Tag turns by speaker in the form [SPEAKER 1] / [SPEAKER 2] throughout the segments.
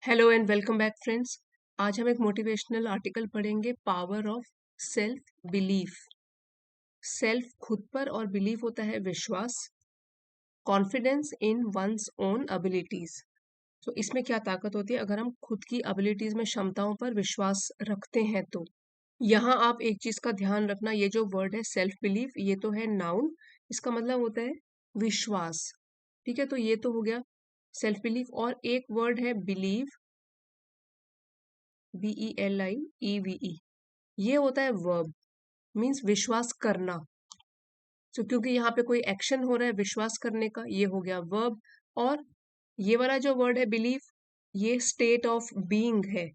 [SPEAKER 1] Hello and welcome back friends. आज हम एक मोटिवेशनल आर्टिकल पढ़ेंगे, power of self belief. Self खुद पर और बिलीफ होता है विश्वास, confidence in one's own abilities. तो इसमें क्या ताकत होती है अगर हम खुद की एबिलिटीज में, क्षमताओं पर विश्वास रखते हैं तो। यहाँ आप एक चीज का ध्यान रखना, ये जो वर्ड है सेल्फ बिलीफ, ये तो है नाउन, इसका मतलब होता है विश्वास। ठीक है, तो ये तो हो गया सेल्फ बिलीफ। और एक वर्ड है बिलीव, BELIEVE, ये होता है वर्ब, मीन्स विश्वास करना। तो क्योंकि यहाँ पे कोई एक्शन हो रहा है विश्वास करने का, ये हो गया वर्ब। और ये वाला जो वर्ड है बिलीफ, ये स्टेट ऑफ बीइंग है,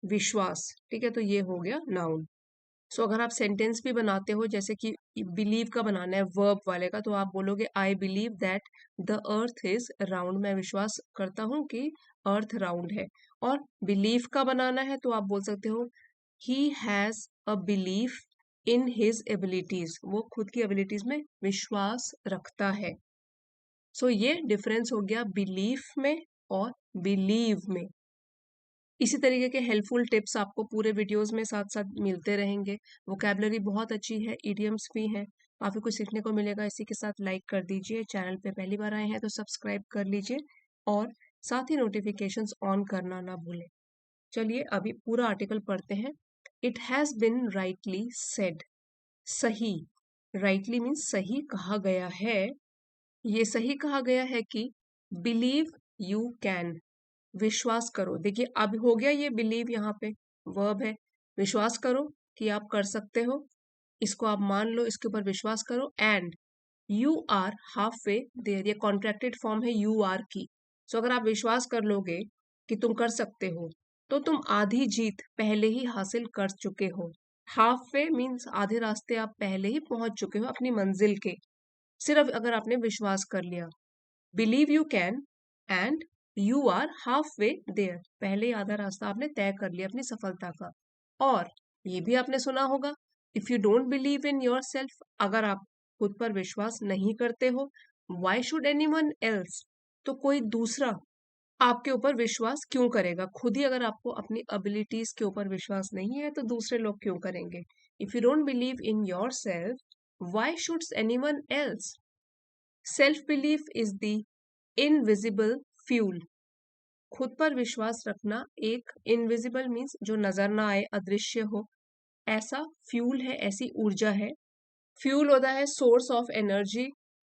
[SPEAKER 1] विश्वास। ठीक है, तो ये हो गया नाउन। सो अगर आप सेंटेंस भी बनाते हो, जैसे कि बिलीव का बनाना है वर्ब वाले का, तो आप बोलोगे I believe that the earth is round, मैं विश्वास करता हूँ कि अर्थ राउंड है। और बिलीफ का बनाना है तो आप बोल सकते हो he has a belief in his abilities, वो खुद की एबिलिटीज में विश्वास रखता है। सो ये डिफरेंस हो गया बिलीफ में और बिलीव में। इसी तरीके के हेल्पफुल टिप्स आपको पूरे वीडियोस में साथ साथ मिलते रहेंगे। वोकैबलरी बहुत अच्छी है, इडियम्स भी हैं, काफी कुछ सीखने को मिलेगा। इसी के साथ लाइक कर दीजिए, चैनल पे पहली बार आए हैं तो सब्सक्राइब कर लीजिए और साथ ही नोटिफिकेशंस ऑन करना ना भूलें। चलिए अभी पूरा आर्टिकल पढ़ते हैं। It has been rightly said, सही, राइटली मीन्स सही कहा गया है, ये सही कहा गया है कि बिलीव यू कैन, विश्वास करो। देखिए अब हो गया ये बिलीव, यहाँ पे वर्ब है, विश्वास करो कि आप कर सकते हो, इसको आप मान लो, इसके ऊपर विश्वास करो। And you are halfway there, ये कॉन्ट्रैक्टेड फॉर्म है यू आर की। सो अगर आप विश्वास कर लोगे कि तुम कर सकते हो, तो तुम आधी जीत पहले ही हासिल कर चुके हो। हाफ वे मीन्स आधे रास्ते आप पहले ही पहुंच चुके हो अपनी मंजिल के, सिर्फ अगर आपने विश्वास कर लिया। Believe you can and you are halfway there, पहले ही आधा रास्ता आपने तय कर लिया अपनी सफलता का। और ये भी आपने सुना होगा, if you don't believe in your self, अगर आप खुद पर विश्वास नहीं करते हो, why should any one else, तो कोई दूसरा आपके ऊपर विश्वास क्यों करेगा। खुद ही अगर आपको अपनी एबिलिटीज के ऊपर विश्वास नहीं है तो दूसरे लोग क्यों करेंगे। If you don't believe in your self, why should any one else. Self belief is the invisible fuel, खुद पर विश्वास रखना एक इनविजिबल मीन्स जो नजर ना आए, अदृश्य हो, ऐसा फ्यूल है, ऐसी ऊर्जा है। फ्यूल होता है सोर्स ऑफ एनर्जी,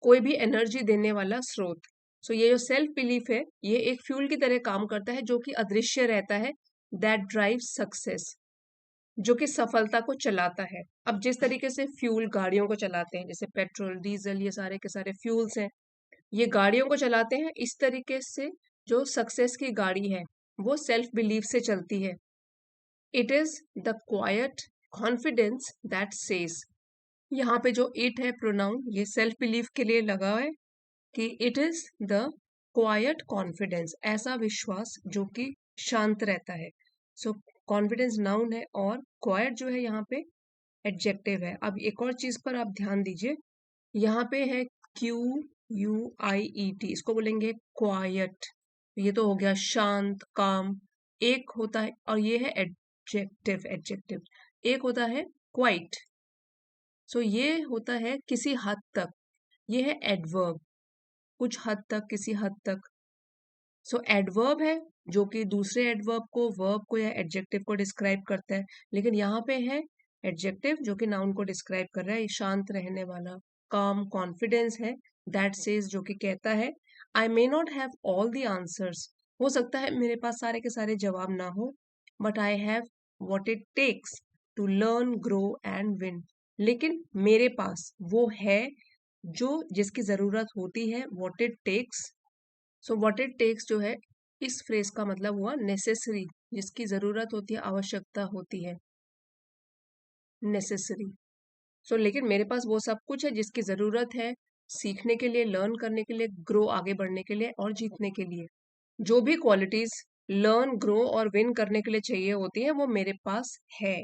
[SPEAKER 1] कोई भी एनर्जी देने वाला स्रोत। सो ये जो सेल्फ बिलीफ है, ये एक फ्यूल की तरह काम करता है जो कि अदृश्य रहता है। दैट ड्राइव सक्सेस, जो कि सफलता को चलाता है। अब जिस तरीके से फ्यूल गाड़ियों को चलाते हैं, जैसे पेट्रोल डीजल, ये सारे के सारे फ्यूल्स हैं, ये गाड़ियों को चलाते हैं, इस तरीके से जो सक्सेस की गाड़ी है वो सेल्फ बिलीफ से चलती है। It is the quite confidence that says, यहाँ पे जो इट है प्रोनाउन, ये सेल्फ बिलीफ के लिए लगा है कि it is the quite confidence, ऐसा विश्वास जो कि शांत रहता है। सो कॉन्फिडेंस नाउन है और क्वाइट जो है यहाँ पे एडजेक्टिव है। अब एक और चीज पर आप ध्यान दीजिए, यहाँ पे है QUIET, इसको बोलेंगे क्वाइट। ये तो हो गया शांत, काम, एक होता है, और ये है एडजेक्टिव, एडजेक्टिव एक होता है क्वाइट। सो ये होता है किसी हद तक, ये है एडवर्ब, कुछ हद तक, किसी हद तक। सो एडवर्ब है जो कि दूसरे एडवर्ब को, वर्ब को या एडजेक्टिव को डिस्क्राइब करता है, लेकिन यहाँ पे है एडजेक्टिव जो कि नाउन को डिस्क्राइब कर रहा है, शांत रहने वाला, काम, कॉन्फिडेंस है। दैट सेज, जो कि कहता है I may not have all the answers, हो सकता है मेरे पास सारे के सारे जवाब ना हो, but I have what it takes to learn, grow and win, लेकिन मेरे पास वो है जो, जिसकी जरूरत होती है, what it takes. So what it takes जो है, इस फ्रेज का मतलब हुआ नेसेसरी, जिसकी जरूरत होती है, आवश्यकता होती है, नेसेसरी। सो लेकिन मेरे पास वो सब कुछ है जिसकी जरूरत है सीखने के लिए, लर्न करने के लिए, ग्रो, आगे बढ़ने के लिए और जीतने के लिए। जो भी क्वालिटीज लर्न, ग्रो और विन करने के लिए चाहिए होती है वो मेरे पास है।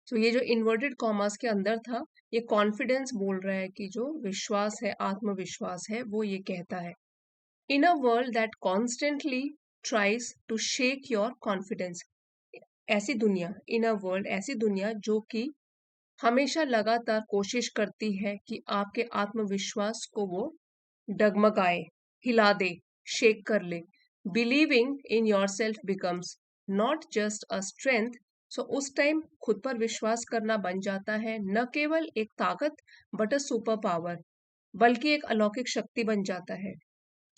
[SPEAKER 1] तो ये जो इन्वर्टेड कॉमास के अंदर था, ये कॉन्फिडेंस बोल रहा है कि जो विश्वास है, आत्मविश्वास है, वो ये कहता है। In a world that constantly tries to shake your confidence. ऐसी दुनिया, इन अ वर्ल्ड, ऐसी दुनिया जो कि हमेशा लगातार कोशिश करती है कि आपके आत्मविश्वास को वो डगमगाए, हिला दे, शेक कर ले. Believing in your self becomes not just a strength. So उस टाइम खुद पर विश्वास करना बन जाता है न केवल एक ताकत बट अ सुपर पावर, बल्कि एक अलौकिक शक्ति बन जाता है.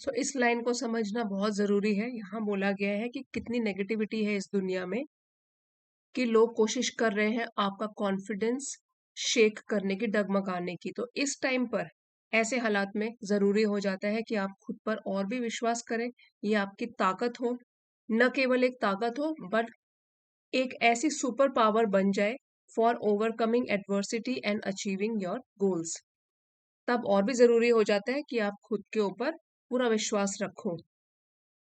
[SPEAKER 1] सो इस लाइन को समझना बहुत जरूरी है. यहाँ बोला गया है कि कितनी नेगेटिविटी है इस दुनिया में, कि लोग कोशिश कर रहे हैं आपका कॉन्फिडेंस शेक करने की, डगमगाने की. तो इस टाइम पर, ऐसे हालात में जरूरी हो जाता है कि आप खुद पर और भी विश्वास करें. ये आपकी ताकत हो, न केवल एक ताकत हो बट एक ऐसी सुपर पावर बन जाए for overcoming adversity and achieving your goals. तब और भी जरूरी हो जाता है कि आप खुद के ऊपर पूरा विश्वास रखो.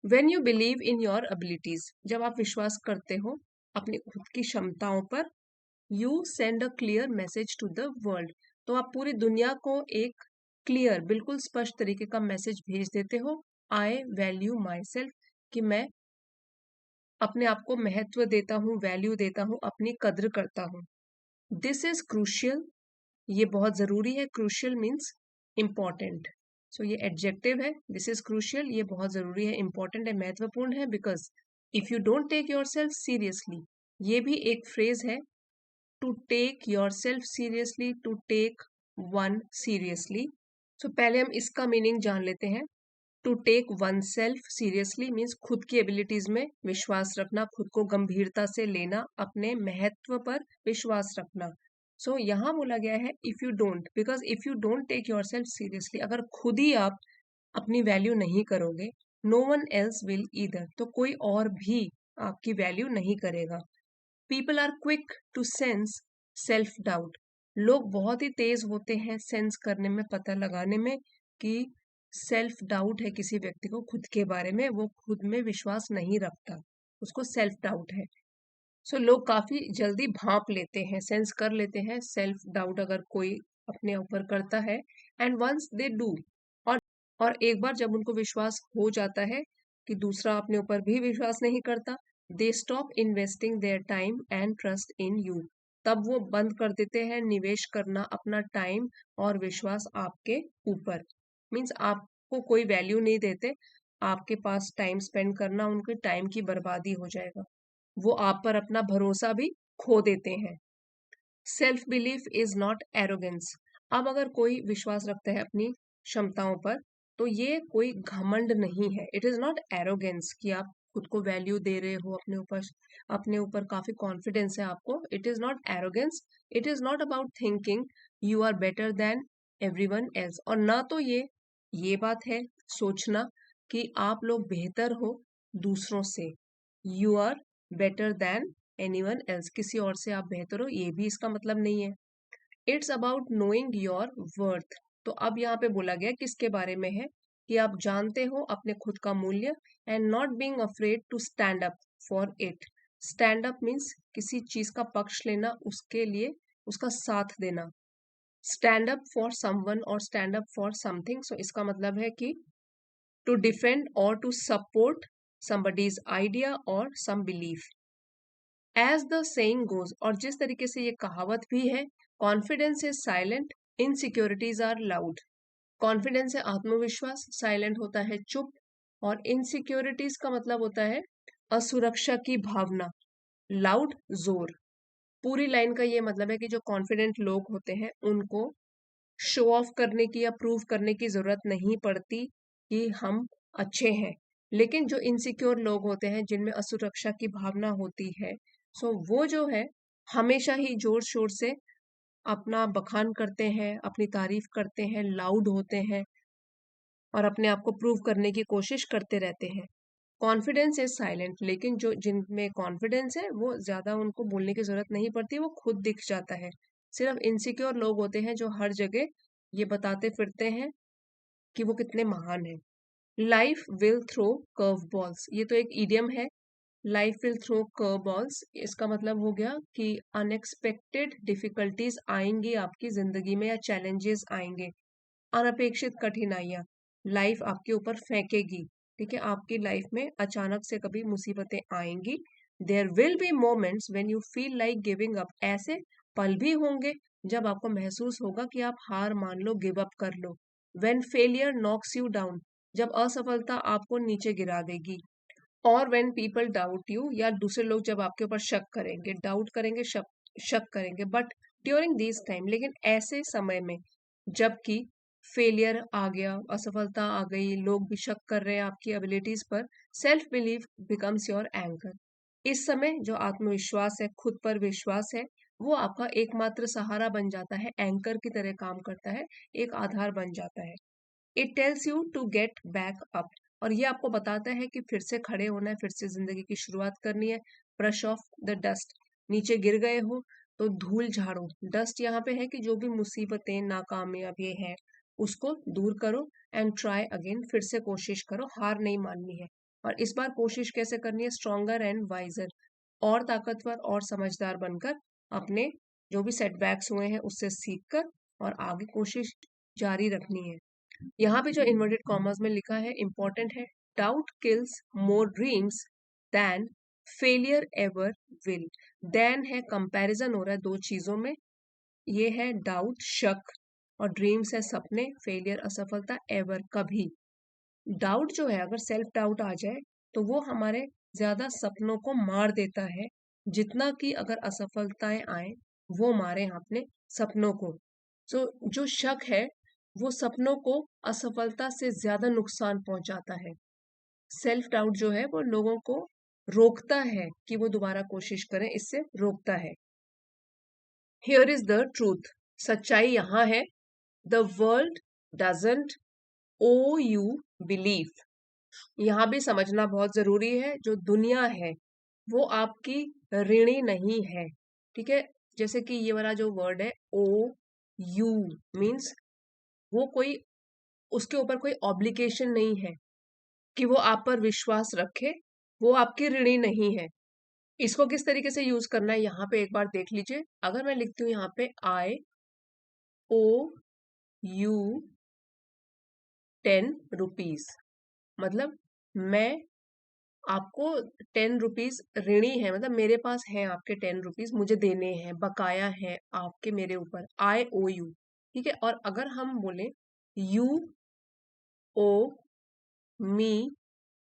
[SPEAKER 1] When you believe in your abilities, जब आप विश्वास करते हो अपनी खुद की क्षमताओं पर, you send a clear message to the world. तो आप पूरी दुनिया को एक क्लियर, बिल्कुल स्पष्ट तरीके का मैसेज भेज देते हो. आई वैल्यू माई सेल्फ, कि मैं अपने आप को महत्व देता हूँ, वैल्यू देता हूँ, अपनी कद्र करता हूँ. दिस इज क्रूशियल, ये बहुत जरूरी है. Crucial means important. सो ये एडजेक्टिव है. दिस इज क्रूशियल, ये बहुत जरूरी है, इंपॉर्टेंट है, महत्वपूर्ण है. Because if you don't take your self seriously, ये भी एक फ्रेज है. To take your self seriously, to take one seriously. So पहले हम इसका मीनिंग जान लेते हैं. To take one self seriously means खुद की एबिलिटीज में विश्वास रखना, खुद को गंभीरता से लेना, अपने महत्व पर विश्वास रखना. सो यहाँ बोला गया है if you don't, because if you don't take your self seriously, अगर खुद ही आप अपनी वैल्यू नहीं करोगे, no one else will either, तो कोई और भी आपकी वैल्यू नहीं करेगा. People are quick to sense self doubt. लोग बहुत ही तेज होते हैं सेंस करने में, पता लगाने में कि सेल्फ डाउट है किसी व्यक्ति को खुद के बारे में, वो खुद में विश्वास नहीं रखता, उसको सेल्फ डाउट है. सो लोग काफी जल्दी भांप लेते हैं, सेंस कर लेते हैं सेल्फ डाउट अगर कोई अपने ऊपर करता है. एंड वंस दे डू, और और एक बार जब उनको विश्वास हो जाता है कि दूसरा अपने ऊपर भी विश्वास नहीं करता, they stop investing their time and trust in you. तब वो बंद कर देते हैं निवेश करना अपना टाइम और विश्वास आपके ऊपर. मीन्स आपको कोई वैल्यू नहीं देते, आपके पास टाइम स्पेंड करना उनके टाइम की बर्बादी हो जाएगा. वो आप पर अपना भरोसा भी खो देते हैं. Self belief is not arrogance. अब अगर कोई विश्वास रखता है अपनी क्षमताओं पर, तो ये कोई घमंड नहीं है. इट इज नॉट एरोगेंस कि आप खुद को वैल्यू दे रहे हो, अपने ऊपर काफी कॉन्फिडेंस है आपको. It is not arrogance. It is not about thinking you are better than everyone else. और ना तो ये बात है सोचना कि आप लोग बेहतर हो दूसरों से. You are better than anyone else, किसी और से आप बेहतर हो, ये भी इसका मतलब नहीं है. It's about knowing your worth. तो अब यहाँ पे बोला गया किसके बारे में है, कि आप जानते हो अपने खुद का मूल्य. And not being afraid to stand up for it. Stand up means किसी चीज का पक्ष लेना, उसके लिए उसका साथ देना. स्टैंड अप फॉर समवन और stand up for something. So इसका मतलब है कि टू डिफेंड और to support somebody's idea or some belief. As the saying goes, और जिस तरीके से ये कहावत भी है, confidence is silent, insecurities are loud. Confidence है आत्मविश्वास, साइलेंट होता है चुप, और इनसिक्योरिटीज का मतलब होता है असुरक्षा की भावना, लाउड जोर. पूरी लाइन का ये मतलब है कि जो कॉन्फिडेंट लोग होते हैं उनको शो ऑफ करने की या प्रूव करने की जरूरत नहीं पड़ती कि हम अच्छे हैं. लेकिन जो इनसिक्योर लोग होते हैं, जिनमें असुरक्षा की भावना होती है, सो वो जो है हमेशा ही जोर शोर से अपना बखान करते हैं, अपनी तारीफ करते हैं, लाउड होते हैं और अपने आप को प्रूव करने की कोशिश करते रहते हैं. Confidence is silent. लेकिन जो जिनमें कॉन्फिडेंस है वो ज्यादा उनको बोलने की जरूरत नहीं पड़ती, वो खुद दिख जाता है. सिर्फ इनसिक्योर लोग होते हैं जो हर जगह ये बताते फिरते हैं कि वो कितने महान हैं. Life will throw curve balls, ये तो एक इडियम है. Life will throw curve balls, इसका मतलब हो गया कि अनएक्सपेक्टेड डिफिकल्टीज आएंगी आपकी जिंदगी में, या चैलेंजेस आएंगे, अनअपेक्षित कठिनाइयां लाइफ आपके ऊपर फेंकेगी. ठीक है, आपकी लाइफ में अचानक से कभी मुसीबतें आएंगी। There will be moments when you feel like giving up, ऐसे पल भी होंगे जब आपको महसूस होगा कि आप हार मान लो, गिव अप कर लो। When failure knocks you down, जब असफलता आपको नीचे गिरा देगी। और व्हेन पीपल डाउट यू, या दूसरे लोग जब आपके ऊपर शक करेंगे, डाउट करेंगे, शक करेंगे। बट ड्यूरिंग दिस टाइम, लेकिन ऐसे समय में जबकि फेलियर आ गया, असफलता आ गई, लोग भी शक कर रहे हैं आपकी एबिलिटीज पर, self believe becomes your anchor. इस समय जो आत्मविश्वास है, खुद पर विश्वास है, वो आपका एकमात्र सहारा बन जाता है, एंकर की तरह काम करता है, एक आधार बन जाता है। It tells you to get back up, और ये आपको बताता है कि फिर से खड़े होना है, फिर से जिंदगी की शुरुआत करनी है। ब्रश ऑफ द डस्ट, नीचे गिर गए हो तो धूल झाड़ो। डस्ट यहाँ पे है कि जो भी मुसीबतें, नाकामयाबी हैं, उसको दूर करो एंड ट्राई अगेन, फिर से कोशिश करो, हार नहीं माननी है। और इस बार कोशिश कैसे करनी है? स्ट्रॉन्गर एंड वाइजर, और ताकतवर और समझदार बनकर, अपने जो भी सेटबैक्स हुए हैं उससे सीखकर और आगे कोशिश जारी रखनी है। यहाँ पे जो इन्वर्टेड कॉमर्स में लिखा है इंपॉर्टेंट है। Doubt kills more dreams than failure ever will. Than है कंपैरिजन हो रहा है दो चीजों में, ये है डाउट, शक, और ड्रीम्स है सपने, फेलियर असफलता, एवर कभी। डाउट जो है, अगर सेल्फ डाउट आ जाए तो वो हमारे ज्यादा सपनों को मार देता है, जितना कि अगर असफलताएं आए वो मारे अपने सपनों को। सो जो शक है वो सपनों को असफलता से ज्यादा नुकसान पहुंचाता है। सेल्फ डाउट जो है वो लोगों को रोकता है कि वो दोबारा कोशिश करें, इससे रोकता है। हियर इज द ट्रूथ, सच्चाई यहाँ है। The world doesn't owe you belief. यहाँ भी समझना बहुत जरूरी है, जो दुनिया है वो आपकी ऋणी नहीं है। ठीक है, जैसे कि ये वाला जो वर्ड है ओ यू, मीन्स वो कोई, उसके ऊपर कोई ऑब्लिगेशन नहीं है कि वो आप पर विश्वास रखे, वो आपकी ऋणी नहीं है। इसको किस तरीके से यूज करना है यहाँ पे एक बार देख लीजिए। अगर मैं लिखती हूँ यहाँ पे आई ओ यू 10 रुपीज, मतलब मैं आपको 10 रुपीज ऋणी है, मतलब मेरे पास है आपके 10 रुपीज, मुझे देने हैं, बकाया है आपके मेरे ऊपर, आई ओ यू। ठीक है, और अगर हम बोले यू ओ मी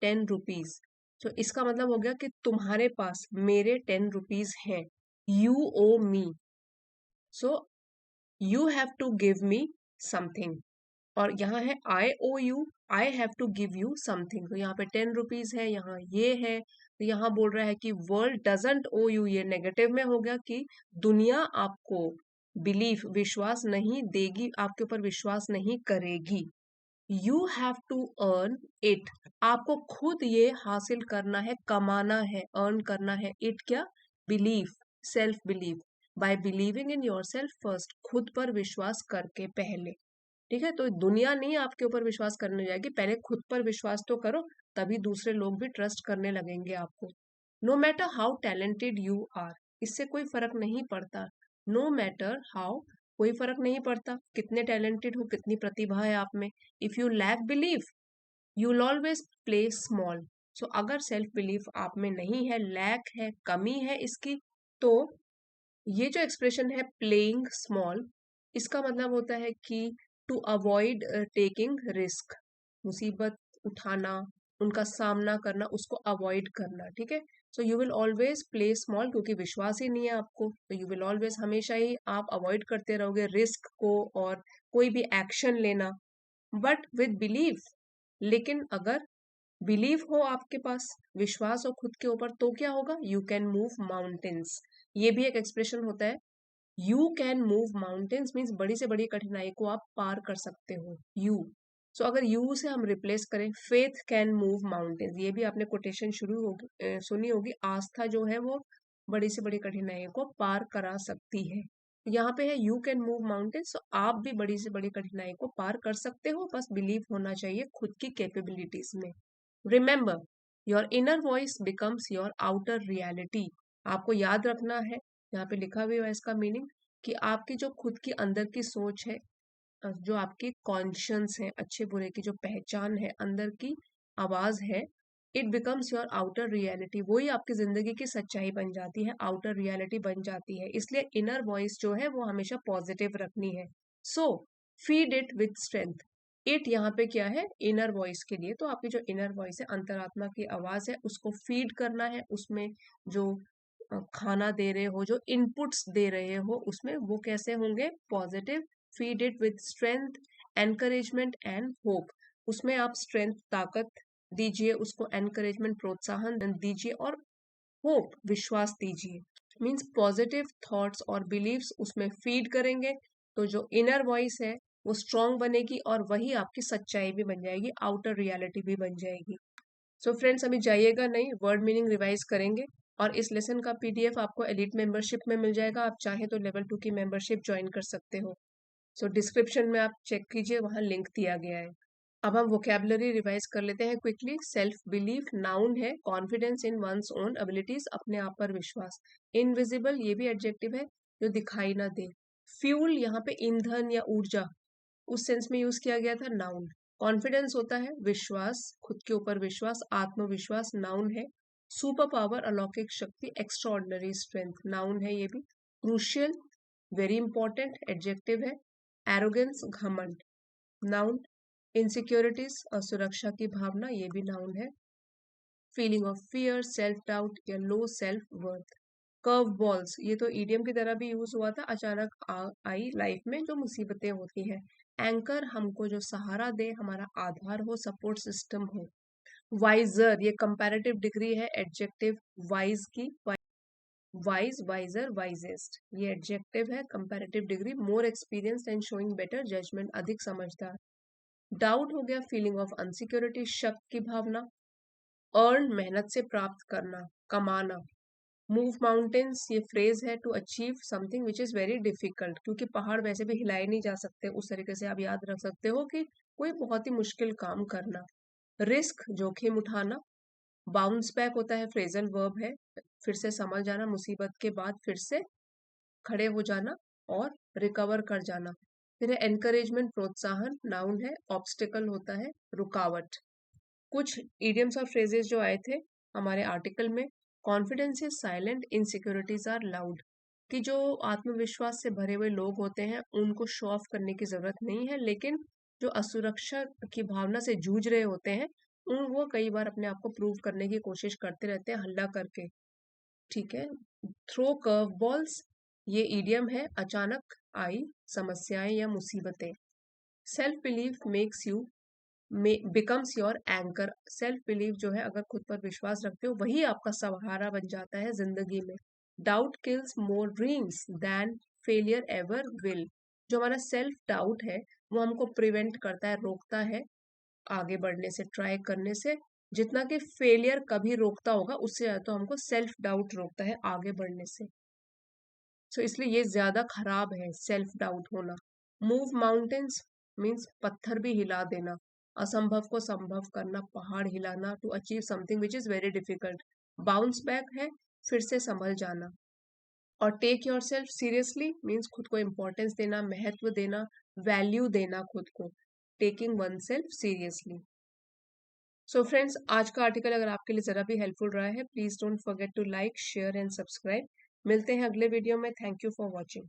[SPEAKER 1] 10 रुपीज, तो इसका मतलब हो गया कि तुम्हारे पास मेरे 10 रुपीज हैं, you owe me, so you have to give me something. और यहाँ है I owe you, I have to give you something, तो यहाँ पे 10 रुपीज है, यहाँ ये है, तो यहाँ बोल रहा है कि वर्ल्ड डजंट ओ यू, ये नेगेटिव में हो गया कि दुनिया आपको बिलीफ, विश्वास नहीं देगी, आपके ऊपर विश्वास नहीं करेगी। You have to earn it, आपको खुद ये हासिल करना है, कमाना है, अर्न करना है। इट क्या? Belief, self belief, bye believing in your self first, खुद पर विश्वास करके पहले। ठीक है, तो दुनिया नहीं आपके ऊपर विश्वास करने जाएगी, पहले खुद पर विश्वास तो करो, तभी दूसरे लोग भी ट्रस्ट करने लगेंगे आपको। No matter how talented you are, इससे कोई फर्क नहीं पड़ता। नो मैटर हाउ, कोई फर्क नहीं पड़ता कितने टैलेंटेड हो, कितनी प्रतिभा है आप में। If you lack belief you will always play small. So अगर सेल्फ बिलीफ आप में नहीं है, लैक है, कमी है इसकी, तो ये जो एक्सप्रेशन है प्लेइंग स्मॉल, इसका मतलब होता है कि टू अवॉइड टेकिंग रिस्क, मुसीबत उठाना, उनका सामना करना, उसको अवॉइड करना। ठीक है, so you will always play small, क्योंकि विश्वास ही नहीं है आपको, तो यू विल ऑलवेज, हमेशा ही आप अवॉइड करते रहोगे रिस्क को और कोई भी एक्शन लेना। बट विद बिलीव, लेकिन अगर बिलीव हो आपके पास, विश्वास हो खुद के ऊपर, तो क्या होगा? यू कैन मूव माउंटेन्स, ये भी एक एक्सप्रेशन होता है। You can move mountains means बड़ी से बड़ी कठिनाई को आप पार कर सकते हो, यू। सो अगर यू से हम रिप्लेस करें, फेथ कैन मूव माउंटेन्स, ये भी आपने कोटेशन शुरू होगी सुनी होगी, आस्था जो है वो बड़ी से बड़ी कठिनाइयों को पार करा सकती है। यहाँ पे है यू कैन मूव माउंटेन्स, तो आप भी बड़ी से बड़ी कठिनाई को पार कर सकते हो, बस बिलीव होना चाहिए खुद की कैपेबिलिटीज में। Remember, your inner voice becomes your outer reality, आपको याद रखना है, यहाँ पे लिखा हुआ है इसका मीनिंग, कि आपकी जो खुद की अंदर की सोच है, जो आपकी कॉन्शियंस है, अच्छे बुरे की जो पहचान है अंदर की, आवाज है, it becomes your outer reality, वही आपकी जिंदगी की सच्चाई बन जाती है, आउटर रियलिटी बन जाती है। इसलिए इनर वॉइस जो है वो हमेशा पॉजिटिव रखनी है। So feed it with strength. It यहाँ पे क्या है, इनर वॉइस के लिए। तो आपकी जो इनर वॉइस है, अंतरात्मा की आवाज है, उसको फीड करना है। उसमें जो खाना दे रहे हो, जो इनपुट्स दे रहे हो, उसमें वो कैसे होंगे, positive. Feed it with strength, encouragement and hope. उसमें आप स्ट्रेंथ, ताकत दीजिए, उसको एनकरेजमेंट, प्रोत्साहन दीजिए, और होप, विश्वास दीजिए। मीन्स पॉजिटिव थॉट्स और बिलीव्स उसमें फीड करेंगे, तो जो इनर वॉइस है वो स्ट्रांग बनेगी, और वही आपकी सच्चाई भी बन जाएगी, आउटर रियलिटी भी बन जाएगी। सो फ्रेंड्स, अभी जाइएगा नहीं, वर्ड मीनिंग रिवाइज करेंगे, और इस लेसन का पीडीएफ आपको एलिट मेंबरशिप में मिल जाएगा। आप चाहे तो लेवल 2 की मेंबरशिप ज्वाइन कर सकते हो। सो डिस्क्रिप्शन में आप चेक कीजिए, वहां लिंक दिया गया है। अब हम वोकेबलरी रिवाइज कर लेते हैं क्विकली। सेल्फ बिलीफ नाउन है, confidence in one's own abilities, अपने आप पर विश्वास। इनविजिबल, ये भी एडजेक्टिव है, जो दिखाई ना दे। फ्यूल, यहाँ पे ईंधन या ऊर्जा, उस सेंस में यूज किया गया था, नाउन। कॉन्फिडेंस होता है विश्वास, खुद के ऊपर विश्वास, आत्मविश्वास, नाउन है। सुपर पावर, अलौकिक शक्ति, एक्स्ट्राऑर्डिनरी स्ट्रेंथ, नाउन है ये भी। क्रूशियल, वेरी इंपॉर्टेंट, एडजेक्टिव है। एरोगेंस, घमंड, नाउन। इनसिक्योरिटीज, असुरक्षा की भावना, ये भी नाउन है। Feeling of fear, self doubt या low self worth. Curve balls, ये तो ईडियम की तरह भी यूज हुआ था, अचानक आई लाइफ में जो मुसीबतें होती हैं। एंकर, हमको जो सहारा दे, हमारा आधार हो, सपोर्ट सिस्टम हो। वाइजर, ये कंपैरेटिव डिग्री है, एडजेक्टिव, वाइज की। वाइज, वाइजर, वाइजेस्ट, ये एडजेक्टिव है, comparative degree. More experience and showing better judgement, अधिक समझदार। डाउट हो गया, फीलिंग ऑफ अनसिक्योरिटी, शक की भावना। अर्न, मेहनत से प्राप्त करना, कमाना। मूव माउंटेन्स, ये फ्रेज है, to achieve something which is very difficult, क्योंकि पहाड़ वैसे भी हिलाए नहीं जा सकते, उस तरीके से आप याद रख सकते हो कि कोई बहुत ही मुश्किल काम करना। रिस्क, जोखिम उठाना। बाउंस बैक होता है, फ्रेजल वर्ब है, फिर से संभल जाना, मुसीबत के बाद फिर से खड़े हो जाना और रिकवर कर जाना। फिर है एनकरेजमेंट, प्रोत्साहन, नाउन है। ऑब्स्टिकल होता है, रुकावट। कुछ इडियम्स और फ्रेजेस जो आए थे हमारे आर्टिकल में। Confidence is silent, insecurities are loud, कि जो आत्मविश्वास से भरे हुए लोग होते हैं उनको शो ऑफ करने की जरूरत नहीं है, लेकिन जो असुरक्षा की भावना से जूझ रहे होते हैं उन वो कई बार अपने आप को प्रूव करने की कोशिश करते रहते हैं, हल्ला करके। ठीक है। थ्रो कर्व बॉल्स, ये ईडियम है, अचानक आई समस्याएं या मुसीबतें। Self belief makes U becomes your anchor, self believe जो है, अगर खुद पर विश्वास रखते हो वही आपका सहारा बन जाता है जिंदगी में। Doubt kills more dreams than failure ever will, जो हमारा सेल्फ डाउट है वो हमको प्रिवेंट करता है, रोकता है आगे बढ़ने से, ट्राई करने से, जितना कि फेलियर कभी रोकता होगा उससे ज्यादा तो हमको सेल्फ डाउट रोकता है आगे बढ़ने से। सो इसलिए ये ज्यादा खराब है, सेल्फ डाउट होना। मूव माउंटेन्स मीन्स पत्थर भी हिला देना, असंभव को संभव करना, पहाड़ हिलाना, to achieve something which is very difficult. Bounce back है, फिर से संभल जाना। और take your self seriously means खुद को इम्पोर्टेंस देना, महत्व देना, वैल्यू देना खुद को, taking one self seriously. So friends, आज का आर्टिकल अगर आपके लिए जरा भी हेल्पफुल रहा है, please don't forget to like, share and subscribe. मिलते हैं अगले वीडियो में। Thank you for watching.